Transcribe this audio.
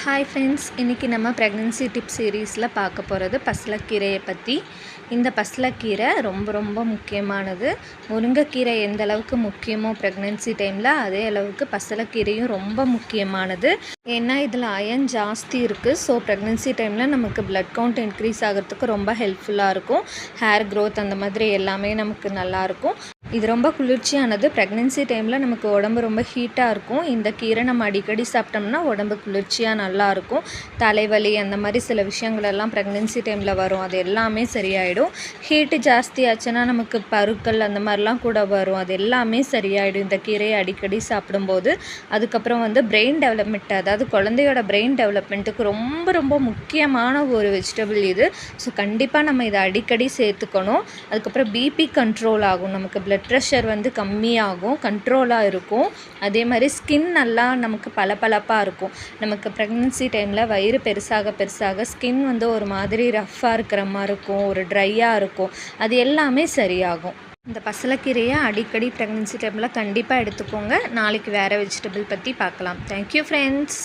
Hi friends, இன்றைக்கி நம்ம pregnancy tip சீரீஸில் பார்க்க போகிறது பசலைக்கீரையை பற்றி. இந்த பசலைக்கீரை ரொம்ப ரொம்ப முக்கியமானது. முருங்கைக்கீரை எந்த அளவுக்கு முக்கியமோ ப்ரெக்னென்சி டைமில், அதே அளவுக்கு பசலைக்கீரையும் ரொம்ப முக்கியமானது. ஏன்னா இதில் அயன் ஜாஸ்தி இருக்குது. ஸோ ப்ரெக்னென்சி டைமில் நமக்கு ப்ளட் கவுண்ட் இன்க்ரீஸ் ஆகிறதுக்கு ரொம்ப ஹெல்ப்ஃபுல்லாக இருக்கும். ஹேர் க்ரோத் அந்த மாதிரி எல்லாமே நமக்கு நல்லாயிருக்கும். இது ரொம்ப குளிர்ச்சியானது. ப்ரெக்னென்சி டைமில் நமக்கு உடம்பு ரொம்ப ஹீட்டாக இருக்கும். இந்த கீரை நம்ம அடிக்கடி சாப்பிட்டோம்னா உடம்பு குளிர்ச்சியாக நல்லாயிருக்கும். தலைவலி அந்த மாதிரி சில விஷயங்களெல்லாம் ப்ரெக்னென்சி டைமில் வரும், அது எல்லாமே சரியாயிடும். ஹீட்டு ஜாஸ்தி ஆச்சுன்னா நமக்கு பருக்கள் அந்த மாதிரிலாம் கூட வரும், அது எல்லாமே சரியாயிடும் இந்த கீரையை அடிக்கடி சாப்பிடும்போது. அதுக்கப்புறம் பிரெயின் டெவலப்மெண்ட், அதாவது குழந்தையோட பிரெயின் டெவலப்மெண்ட்டுக்கு ரொம்ப ரொம்ப முக்கியமான ஒரு வெஜிடபிள் இது. ஸோ கண்டிப்பாக நம்ம இதை அடிக்கடி சேர்த்துக்கணும். அதுக்கப்புறம் பிபி கண்ட்ரோல் ஆகும், நமக்கு பிளட் ப்ரெஷர் கம்மியாகும், கண்ட்ரோலாக இருக்கும். அதே மாதிரி ஸ்கின் நல்லா நமக்கு பளபளப்பாக இருக்கும். நமக்கு ப்ரெக்னென்சி டைமில் வயிறு பெருசாக பெருசாக ஸ்கின் ஒரு மாதிரி ரஃப்பாக இருக்கிற மாதிரி இருக்கும், ஒரு ட்ரையாக இருக்கும், அது எல்லாமே சரியாகும். இந்த பசலைக்கீரையை அடிக்கடி ப்ரெக்னென்சி டைமில் கண்டிப்பாக எடுத்துக்கோங்க. நாளைக்கு வேறு வெஜிடபிள் பற்றி பார்க்கலாம். Thank you friends.